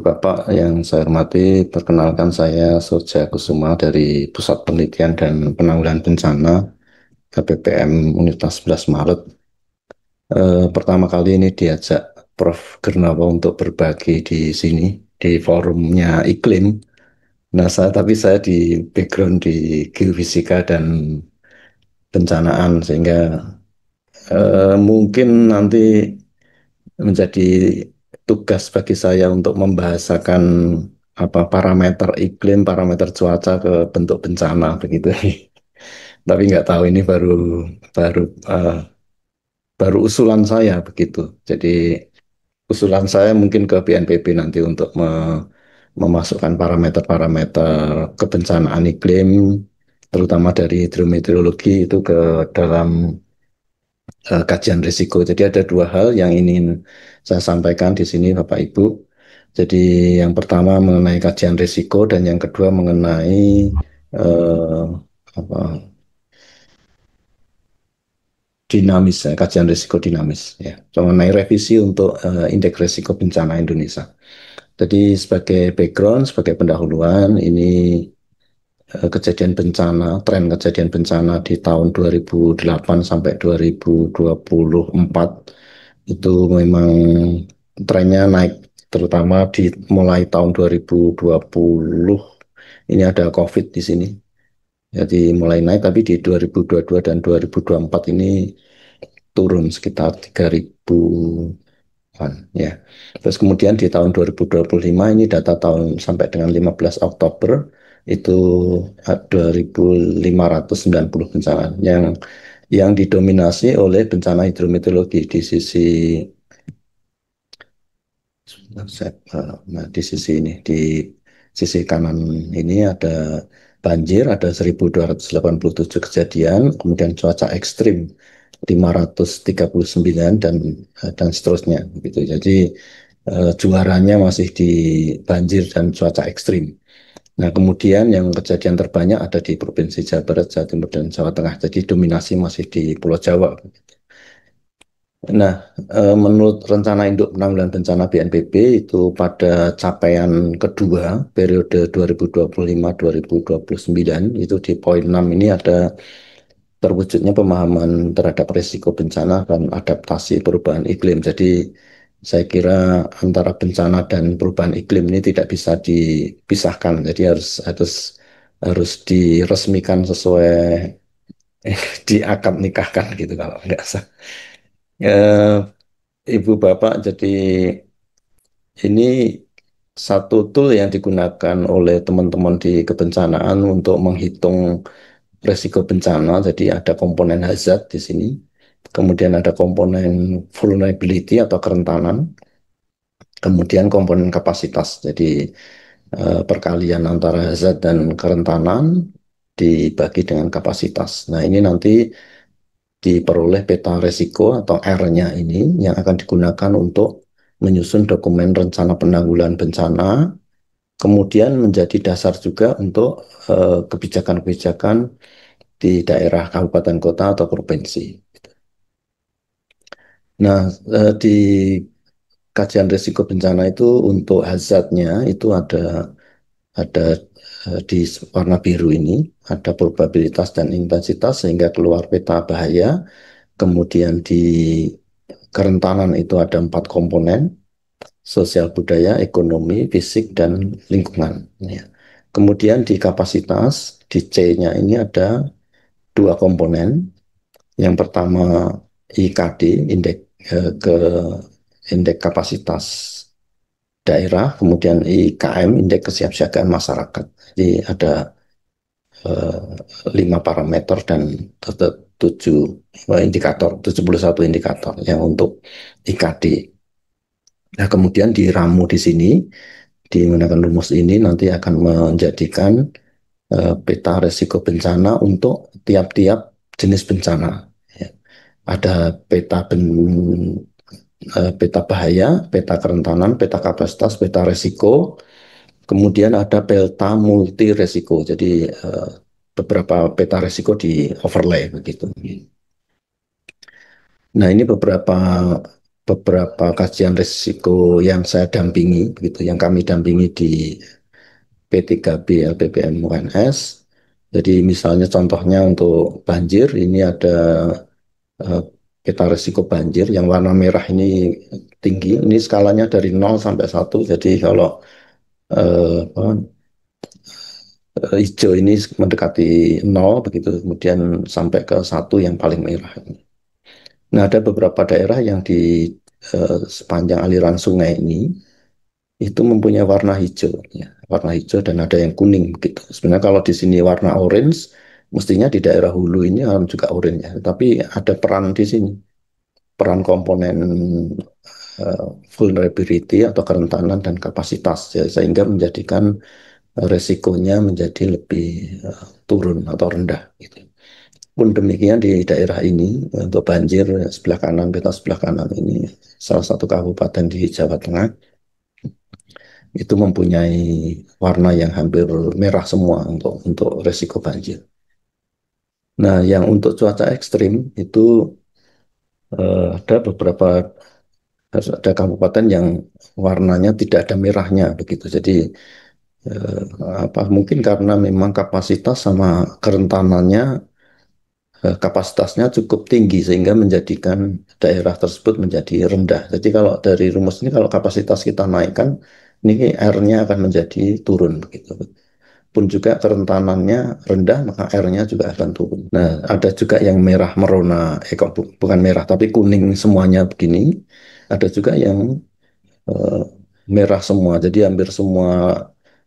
Bapak yang saya hormati, perkenalkan saya Surja Kusuma dari Pusat Penelitian dan Penanggulangan Bencana KPPM Universitas 11 Maret. Pertama kali ini diajak Prof. Gernawa untuk berbagi di sini, di forumnya iklim. Nah, tapi saya di background di geofisika dan bencanaan, sehingga mungkin nanti menjadi tugas bagi saya untuk membahasakan apa parameter iklim, parameter cuaca ke bentuk bencana begitu. Tapi nggak tahu ini baru eh, baru usulan saya begitu. Jadi usulan saya mungkin ke BNPB nanti untuk memasukkan parameter-parameter kebencanaan iklim, terutama dari hidrometeorologi itu ke dalam kajian risiko. Jadi ada dua hal yang ingin saya sampaikan di sini, Bapak Ibu. Jadi yang pertama mengenai kajian risiko dan yang kedua mengenai eh, apa, dinamis, kajian risiko dinamis, ya, mengenai revisi untuk indeks risiko bencana Indonesia. Jadi sebagai background, sebagai pendahuluan, ini kejadian bencana, tren kejadian bencana di tahun 2008 sampai 2024 itu memang trennya naik, terutama di mulai tahun 2020 ini ada COVID di sini. Jadi mulai naik, tapi di 2022 dan 2024 ini turun sekitar 3.000-an ya. Terus kemudian di tahun 2025 ini data tahun sampai dengan 15 Oktober itu 2.590 bencana yang didominasi oleh bencana hidrometeorologi di sisi nah, di sisi ini, di sisi kanan ini ada banjir, ada 1.287 kejadian, kemudian cuaca ekstrim 539 dan seterusnya gitu. Jadi juaranya masih di banjir dan cuaca ekstrim. Nah, kemudian yang kejadian terbanyak ada di Provinsi Jawa Barat, Jawa Timur, dan Jawa Tengah. Jadi dominasi masih di Pulau Jawa. Nah, menurut rencana induk penanggulangan bencana BNPB itu pada capaian kedua periode 2025-2029 itu di poin 6 ini ada terwujudnya pemahaman terhadap risiko bencana dan adaptasi perubahan iklim. Jadi saya kira antara bencana dan perubahan iklim ini tidak bisa dipisahkan. Jadi harus harus harus diresmikan sesuai diakad nikahkan gitu kalau nggak salah. Ibu Bapak, jadi ini satu tool yang digunakan oleh teman-teman di kebencanaan untuk menghitung risiko bencana. Jadi ada komponen hazard di sini, kemudian ada komponen vulnerability atau kerentanan, kemudian komponen kapasitas. Jadi perkalian antara hazard dan kerentanan dibagi dengan kapasitas. Nah, ini nanti diperoleh peta risiko atau R-nya ini yang akan digunakan untuk menyusun dokumen rencana penanggulangan bencana, kemudian menjadi dasar juga untuk kebijakan-kebijakan di daerah kabupaten kota atau provinsi. Nah, di kajian risiko bencana itu untuk hazardnya itu ada di warna biru ini ada probabilitas dan intensitas sehingga keluar peta bahaya. Kemudian di kerentanan itu ada 4 komponen: sosial budaya, ekonomi, fisik, dan lingkungan. Ya. Kemudian di kapasitas, di C-nya ini ada 2 komponen. Yang pertama IKD, indeks kapasitas daerah, kemudian IKM, indeks kesiapsiagaan masyarakat. Jadi ada 5 parameter dan 7 indikator, 71 indikator yang untuk IKD. Nah, kemudian diramu di sini, menggunakan rumus ini nanti akan menjadikan peta risiko bencana untuk tiap-tiap jenis bencana. Ya. Ada peta bahaya, peta kerentanan, peta kapasitas, peta risiko, kemudian ada peta multi risiko. Jadi beberapa peta risiko di overlay begitu. Nah, ini beberapa beberapa kajian risiko yang saya dampingi, begitu, yang kami dampingi di P3B LPPM UNS. Jadi misalnya contohnya untuk banjir, ini ada eh, peta risiko banjir yang warna merah ini tinggi, ini skalanya dari 0 sampai 1. Jadi kalau apa, hijau ini mendekati 0 begitu, kemudian sampai ke 1 yang paling merah. Nah, ada beberapa daerah yang di sepanjang aliran sungai ini itu mempunyai warna hijau, ya, warna hijau dan ada yang kuning begitu. Sebenarnya kalau di sini warna orange, mestinya di daerah hulu ini juga orange ya. Tapi ada peran di sini, peran komponen vulnerability atau kerentanan dan kapasitas, ya, sehingga menjadikan resikonya menjadi lebih turun atau rendah gitu. Pun demikian di daerah ini untuk banjir sebelah kanan, peta sebelah kanan ini salah satu kabupaten di Jawa Tengah itu mempunyai warna yang hampir merah semua untuk resiko banjir. Nah, yang untuk cuaca ekstrim itu ada beberapa, ada kabupaten yang warnanya tidak ada merahnya begitu. Jadi eh, apa mungkin karena memang kapasitas sama kerentanannya, kapasitasnya cukup tinggi sehingga menjadikan daerah tersebut menjadi rendah. Jadi kalau dari rumus ini kalau kapasitas kita naikkan, ini R-nya akan menjadi turun begitu. Pun juga kerentanannya rendah, maka R-nya juga akan turun. Nah, ada juga yang merah merona, bukan merah tapi kuning semuanya begini. Ada juga yang eh, merah semua. Jadi hampir semua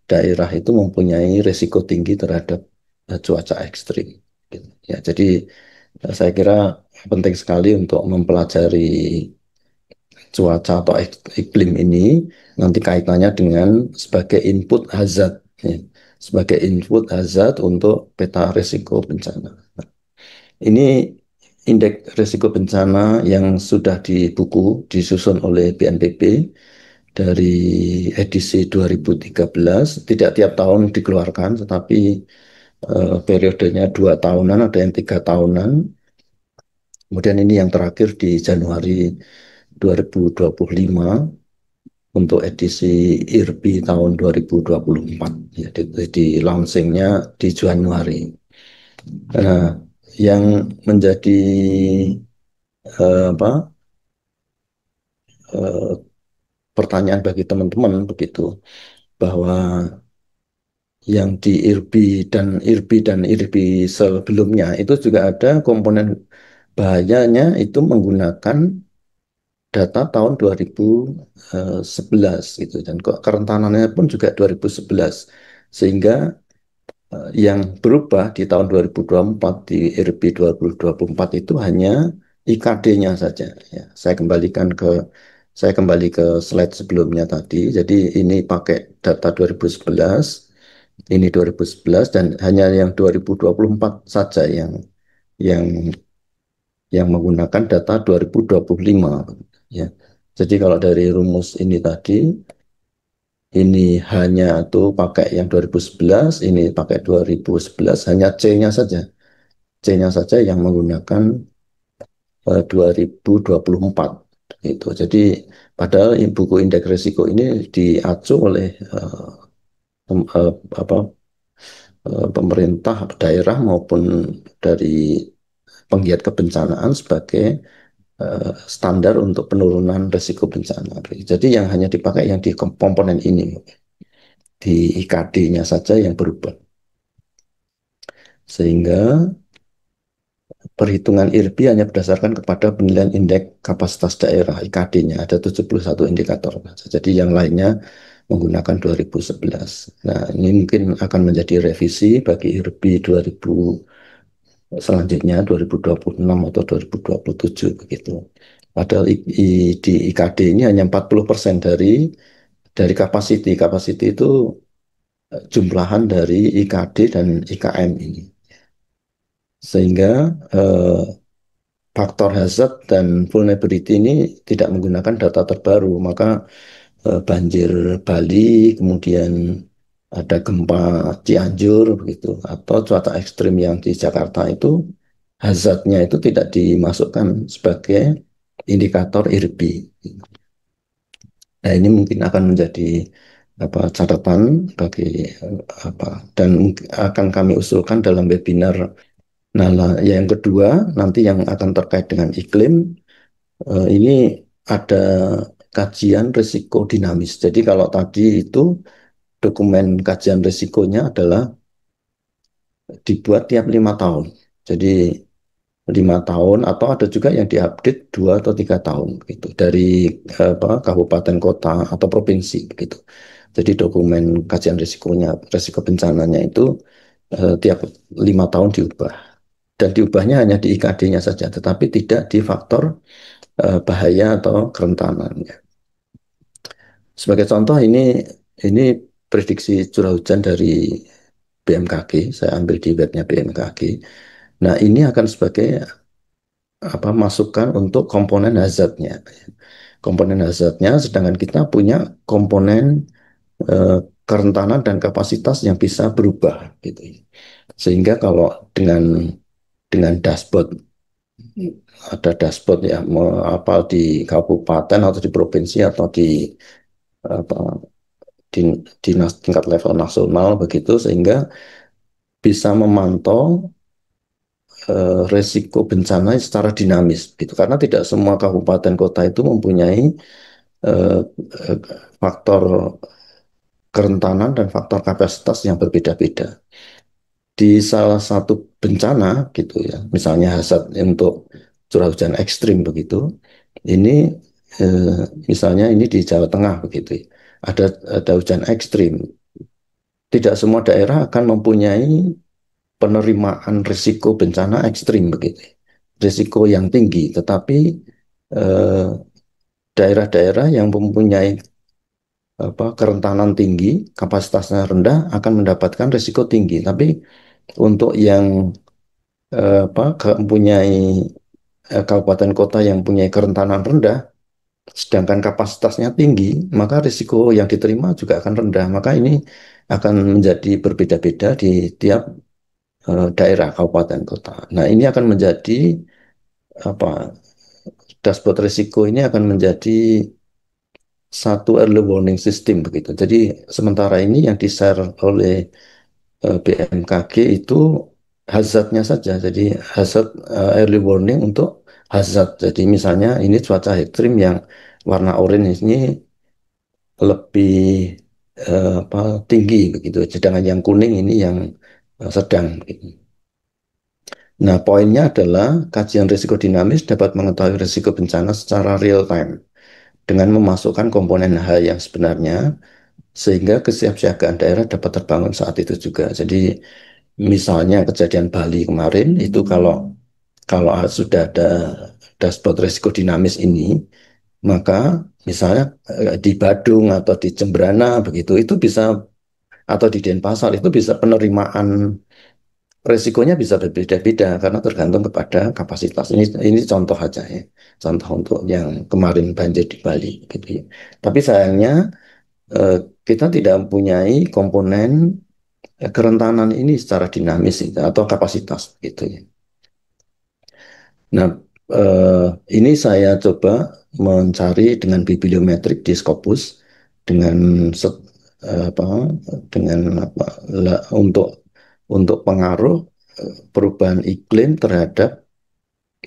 daerah itu mempunyai risiko tinggi terhadap cuaca ekstrim. Gitu. Ya, jadi saya kira penting sekali untuk mempelajari cuaca atau iklim ini nanti kaitannya dengan sebagai input hazard, ya, sebagai input hazard untuk peta risiko bencana. Ini indeks risiko bencana yang sudah di buku disusun oleh BNPB dari edisi 2013, tidak tiap tahun dikeluarkan, tetapi periodenya 2 tahunan, ada yang 3 tahunan. Kemudian ini yang terakhir di Januari 2025 untuk edisi IRBI tahun 2024. Ya, di launchingnya di Januari. Nah, yang menjadi apa eh, pertanyaan bagi teman-teman begitu bahwa yang di IRBI sebelumnya itu juga ada komponen bahayanya itu menggunakan data tahun 2011 gitu dan kok kerentanannya pun juga 2011 sehingga yang berubah di tahun 2024 di RB 2024 itu hanya IKD-nya saja ya. Saya kembali ke slide sebelumnya tadi. Jadi ini pakai data 2011, ini 2011 dan hanya yang 2024 saja yang yang menggunakan data 2025 ya. Jadi kalau dari rumus ini tadi ini hanya tuh pakai yang 2011, ini pakai 2011, hanya C-nya saja. C-nya saja yang menggunakan 2024 itu. Jadi padahal buku indeks risiko ini diacu oleh apa pemerintah daerah maupun dari penggiat kebencanaan sebagai standar untuk penurunan risiko bencana. Jadi yang hanya dipakai yang di komponen ini, di IKD-nya saja yang berubah. Sehingga perhitungan IRBI hanya berdasarkan kepada penilaian indeks kapasitas daerah IKD-nya. Ada 71 indikator. Jadi yang lainnya menggunakan 2011. Nah, ini mungkin akan menjadi revisi bagi IRBI 2000 selanjutnya 2026 atau 2027 begitu. Padahal di IKD ini hanya 40% dari kapasiti. Kapasiti itu jumlahan dari IKD dan IKM ini. Sehingga faktor hazard dan vulnerability ini tidak menggunakan data terbaru, maka banjir Bali, kemudian ada gempa Cianjur begitu, atau cuaca ekstrim yang di Jakarta itu hazardnya itu tidak dimasukkan sebagai indikator IRBI. Nah, ini mungkin akan menjadi catatan bagi apa dan akan kami usulkan dalam webinar. Nah, yang kedua nanti yang akan terkait dengan iklim, ini ada kajian risiko dinamis. Jadi kalau tadi itu dokumen kajian risikonya adalah dibuat tiap 5 tahun. Jadi 5 tahun atau ada juga yang diupdate 2 atau 3 tahun gitu dari kabupaten kota atau provinsi gitu. Jadi dokumen kajian risikonya, risiko bencananya itu tiap 5 tahun diubah dan diubahnya hanya di IKD-nya saja, tetapi tidak di faktor bahaya atau kerentanannya. Sebagai contoh ini prediksi curah hujan dari BMKG, saya ambil di webnya BMKG. Nah, ini akan sebagai masukan untuk komponen hazardnya. Komponen hazardnya, sedangkan kita punya komponen eh, kerentanan dan kapasitas yang bisa berubah gitu. Sehingga kalau dengan dashboard, ada dashboard ya apa di kabupaten atau di provinsi atau apa di tingkat level nasional begitu, sehingga bisa memantau resiko bencana secara dinamis gitu, karena tidak semua kabupaten kota itu mempunyai eh, eh, faktor kerentanan dan faktor kapasitas yang berbeda-beda. Di salah satu bencana gitu ya, misalnya hazard untuk curah hujan ekstrim begitu, ini eh, misalnya ini di Jawa Tengah begitu ya, ada hujan ekstrim. Tidak semua daerah akan mempunyai penerimaan risiko bencana ekstrim begitu, risiko yang tinggi, tetapi eh, daerah-daerah yang mempunyai kerentanan tinggi, kapasitasnya rendah akan mendapatkan risiko tinggi. Tapi untuk yang mempunyai kabupaten kota yang punya kerentanan rendah, sedangkan kapasitasnya tinggi, maka risiko yang diterima juga akan rendah. Maka ini akan menjadi berbeda-beda di tiap daerah kabupaten kota. Nah, ini akan menjadi apa dashboard risiko ini akan menjadi satu early warning system begitu. Jadi sementara ini yang di-share oleh BMKG itu hazardnya saja. Jadi hazard early warning untuk hazard. Jadi misalnya ini cuaca ekstrim yang warna oranye ini lebih tinggi begitu. Sedangkan yang kuning ini yang sedang. Begitu. Nah, poinnya adalah kajian risiko dinamis dapat mengetahui risiko bencana secara real time dengan memasukkan komponen H yang sebenarnya sehingga kesiapsiagaan daerah dapat terbangun saat itu juga. Jadi misalnya kejadian Bali kemarin itu kalau kalau sudah ada dashboard risiko dinamis ini, maka misalnya di Badung atau di Jembrana begitu itu bisa atau di Denpasar itu bisa penerimaan resikonya bisa berbeda-beda karena tergantung kepada kapasitas. Ini contoh aja ya, contoh untuk yang kemarin banjir di Bali gitu ya. Tapi sayangnya eh, kita tidak mempunyai komponen kerentanan ini secara dinamis itu, atau kapasitas gitu ya. Nah, ini saya coba mencari dengan bibliometrik di Scopus dengan apa dengan untuk pengaruh perubahan iklim terhadap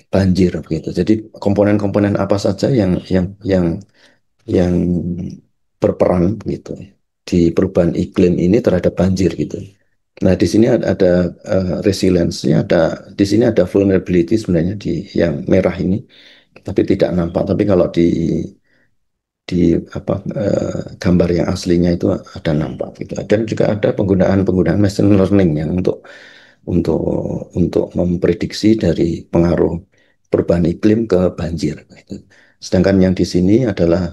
banjir begitu. Jadi komponen-komponen apa saja yang berperan gitu di perubahan iklim ini terhadap banjir gitu. Nah, di sini ada resilience-nya, di sini ada vulnerability sebenarnya di yang merah ini, tapi tidak nampak. Tapi kalau di gambar yang aslinya itu ada nampak gitu. Dan juga ada penggunaan machine learning yang untuk untuk memprediksi dari pengaruh perubahan iklim ke banjir gitu. Sedangkan yang di sini adalah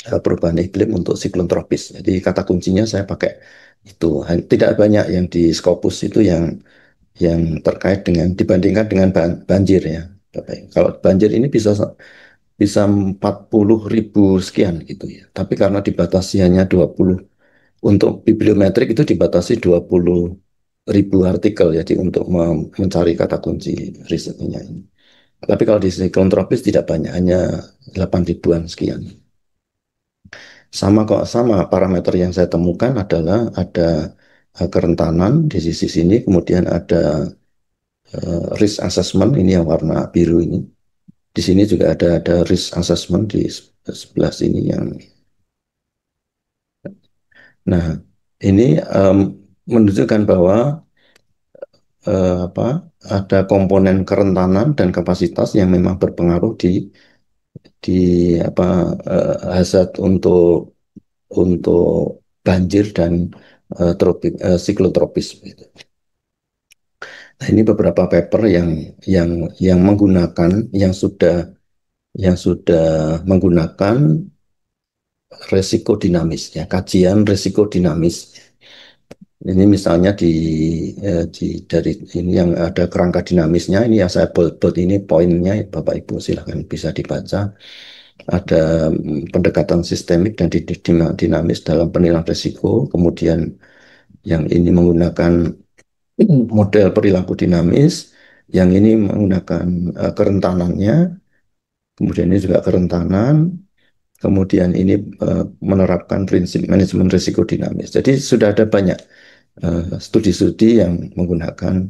perubahan iklim untuk siklon tropis. Jadi kata kuncinya saya pakai itu. Tidak banyak yang di Scopus itu yang terkait dengan dibandingkan dengan banjir ya. Kalau banjir ini bisa 40.000 sekian gitu ya. Tapi karena dibatasi hanya 20, untuk bibliometrik itu dibatasi 20.000 artikel, jadi untuk mencari kata kunci risetnya ini. Tapi kalau di siklon tropis tidak banyak, hanya 8 ribuan sekian. Sama kok, sama parameter yang saya temukan adalah ada kerentanan di sisi sini, kemudian ada risk assessment ini yang warna biru ini. Di sini juga ada risk assessment di sebelah sini yang. Nah, ini menunjukkan bahwa apa, ada komponen kerentanan dan kapasitas yang memang berpengaruh di apa, hazard untuk banjir dan siklotropis gitu. Nah, ini beberapa paper yang menggunakan yang sudah menggunakan resiko dinamis ya, kajian resiko dinamis. Ini misalnya dari ini yang ada kerangka dinamisnya, ini yang saya bold ini poinnya, Bapak Ibu silahkan bisa dibaca. Ada pendekatan sistemik dan dinamis dalam penilaian risiko, kemudian yang ini menggunakan model perilaku dinamis, yang ini menggunakan kerentanannya, kemudian ini juga kerentanan, kemudian ini menerapkan prinsip manajemen risiko dinamis. Jadi sudah ada banyak studi-studi yang menggunakan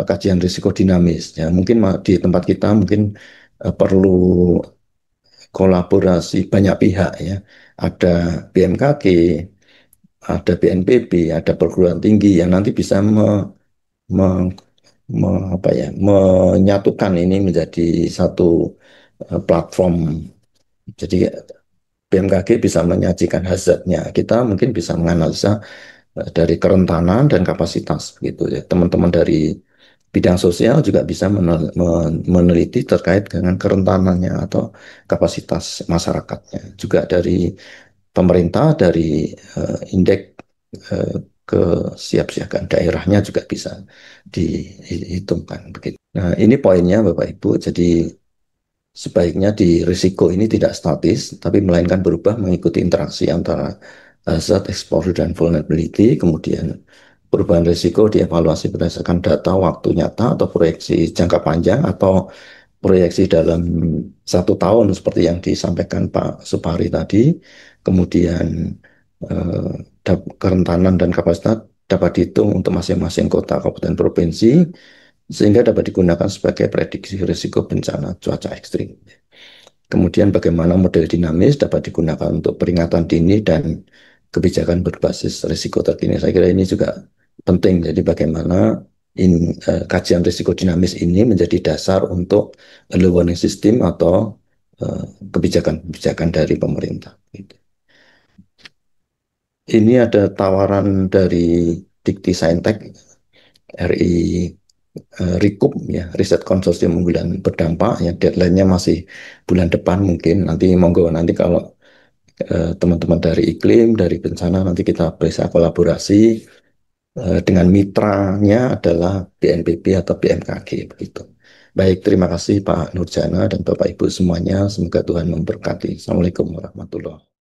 kajian risiko dinamis. Ya, mungkin di tempat kita mungkin perlu kolaborasi banyak pihak ya. Ada BMKG, ada BNPB, ada perguruan tinggi yang nanti bisa me, apa ya, menyatukan ini menjadi satu platform. Jadi BMKG bisa menyajikan hazardnya, kita mungkin bisa menganalisa dari kerentanan dan kapasitas gitu ya. Teman-teman dari bidang sosial juga bisa meneliti terkait dengan kerentanannya atau kapasitas masyarakatnya. Juga dari pemerintah, dari indeks uh, kesiapsiagaan daerahnya juga bisa dihitungkan begitu. Nah, ini poinnya Bapak Ibu. Jadi sebaiknya di risiko ini tidak statis, tapi melainkan berubah mengikuti interaksi antara zat exposure dan vulnerability, kemudian perubahan risiko dievaluasi berdasarkan data waktu nyata atau proyeksi jangka panjang atau proyeksi dalam 1 tahun seperti yang disampaikan Pak Supari tadi, kemudian eh, kerentanan dan kapasitas dapat dihitung untuk masing-masing kota, kabupaten, provinsi, sehingga dapat digunakan sebagai prediksi risiko bencana cuaca ekstrim. Kemudian bagaimana model dinamis dapat digunakan untuk peringatan dini dan kebijakan berbasis risiko terkini. Saya kira ini juga penting. Jadi bagaimana kajian risiko dinamis ini menjadi dasar untuk early warning system atau kebijakan-kebijakan dari pemerintah. Ini ada tawaran dari Dikti Saintek RI Rikup ya, riset konsorsium unggulan berdampak yang deadline-nya masih bulan depan, mungkin nanti monggo nanti kalau teman-teman dari iklim, dari bencana, nanti kita bisa kolaborasi dengan mitranya adalah BNPB atau BMKG begitu. Baik, terima kasih Pak Nurjana dan Bapak Ibu semuanya. Semoga Tuhan memberkati. Assalamualaikum warahmatullahi wabarakatuh.